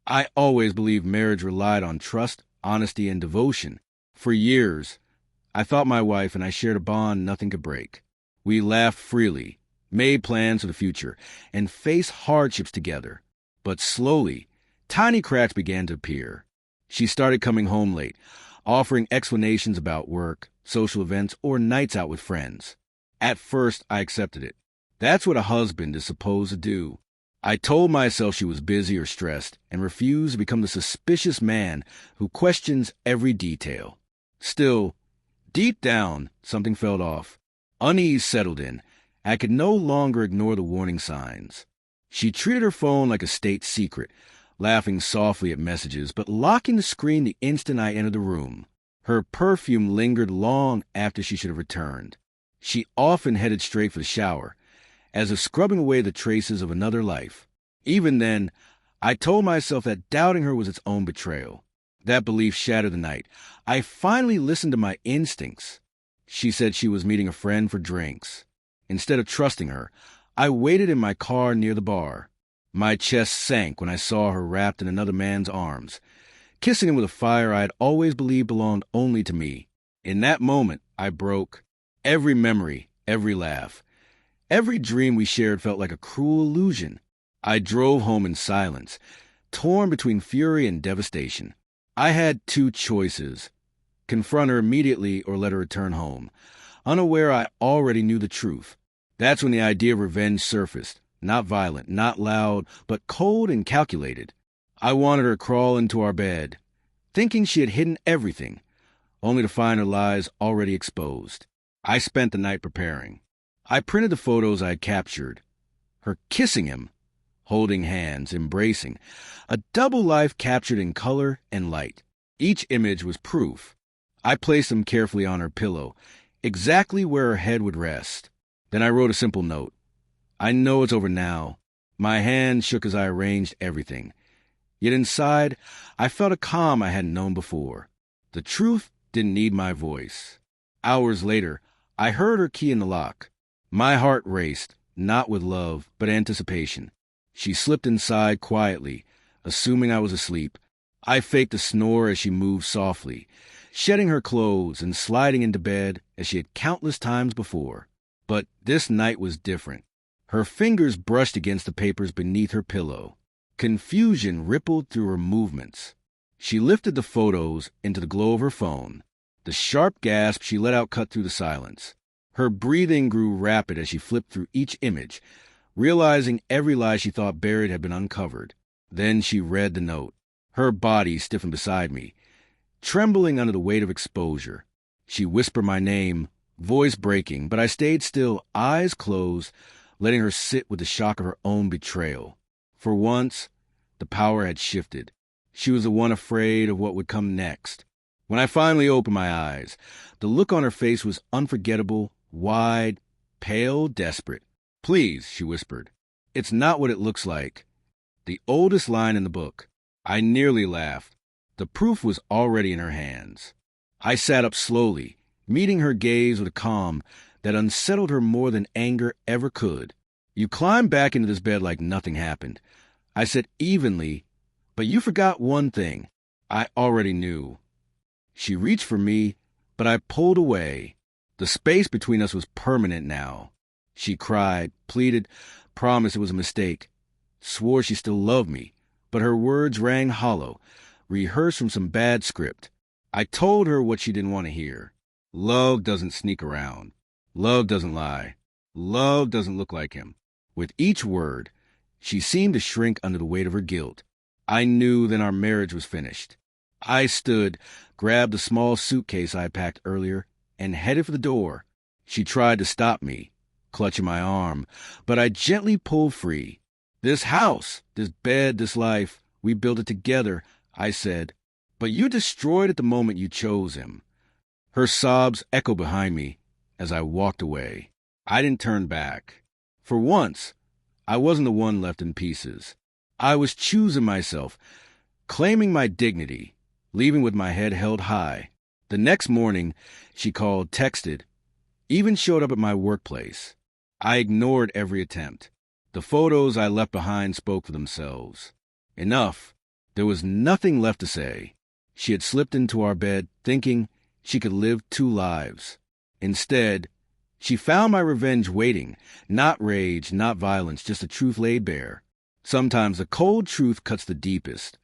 I always believed marriage relied on trust, honesty, and devotion. For years, I thought my wife and I shared a bond nothing could break. We laughed freely, made plans for the future, and faced hardships together. But slowly, tiny cracks began to appear. She started coming home late, offering explanations about work, social events, or nights out with friends. At first, I accepted it. That's what a husband is supposed to do. I told myself she was busy or stressed and refused to become the suspicious man who questions every detail. Still, deep down, something felt off. Unease settled in. I could no longer ignore the warning signs. She treated her phone like a state secret, laughing softly at messages, but locking the screen the instant I entered the room. Her perfume lingered long after she should have returned. She often headed straight for the shower, as if scrubbing away the traces of another life. Even then, I told myself that doubting her was its own betrayal. That belief shattered the night. I finally listened to my instincts. She said she was meeting a friend for drinks. Instead of trusting her, I waited in my car near the bar. My chest sank when I saw her wrapped in another man's arms, kissing him with a fire I had always believed belonged only to me. In that moment, I broke. Every memory, every laugh, every dream we shared felt like a cruel illusion. I drove home in silence, torn between fury and devastation. I had two choices: confront her immediately or let her return home, unaware I already knew the truth. That's when the idea of revenge surfaced, not violent, not loud, but cold and calculated. I wanted her to crawl into our bed, thinking she had hidden everything, only to find her lies already exposed. I spent the night preparing. I printed the photos I had captured. Her kissing him, holding hands, embracing. A double life captured in color and light. Each image was proof. I placed them carefully on her pillow, exactly where her head would rest. Then I wrote a simple note. I know it's over now. My hand shook as I arranged everything. Yet inside, I felt a calm I hadn't known before. The truth didn't need my voice. Hours later, I heard her key in the lock. My heart raced, not with love, but anticipation. She slipped inside quietly, assuming I was asleep. I faked a snore as she moved softly, shedding her clothes and sliding into bed as she had countless times before. But this night was different. Her fingers brushed against the papers beneath her pillow. Confusion rippled through her movements. She lifted the photos into the glow of her phone. The sharp gasp she let out cut through the silence. Her breathing grew rapid as she flipped through each image, realizing every lie she thought buried had been uncovered. Then she read the note. Her body stiffened beside me, trembling under the weight of exposure. She whispered my name, voice breaking, but I stayed still, eyes closed, letting her sit with the shock of her own betrayal. For once, the power had shifted. She was the one afraid of what would come next. When I finally opened my eyes, the look on her face was unforgettable, wide, pale, desperate. "Please," she whispered. "It's not what it looks like." The oldest line in the book. I nearly laughed. The proof was already in her hands. I sat up slowly, meeting her gaze with a calm that unsettled her more than anger ever could. "You climbed back into this bed like nothing happened," I said evenly, "but you forgot one thing. I already knew." She reached for me, but I pulled away. The space between us was permanent now. She cried, pleaded, promised it was a mistake, swore she still loved me, but her words rang hollow, rehearsed from some bad script. I told her what she didn't want to hear. Love doesn't sneak around. Love doesn't lie. Love doesn't look like him. With each word, she seemed to shrink under the weight of her guilt. I knew then our marriage was finished. I stood, grabbed the small suitcase I had packed earlier, and headed for the door. She tried to stop me, clutching my arm, but I gently pulled free. "This house, this bed, this life, we built it together," I said. "But you destroyed it the moment you chose him." Her sobs echoed behind me as I walked away. I didn't turn back. For once, I wasn't the one left in pieces. I was choosing myself, claiming my dignity, leaving with my head held high. The next morning, she called, texted, even showed up at my workplace. I ignored every attempt. The photos I left behind spoke for themselves. Enough. There was nothing left to say. She had slipped into our bed, thinking she could live two lives. Instead, she found my revenge waiting. Not rage, not violence, just a truth laid bare. Sometimes the cold truth cuts the deepest.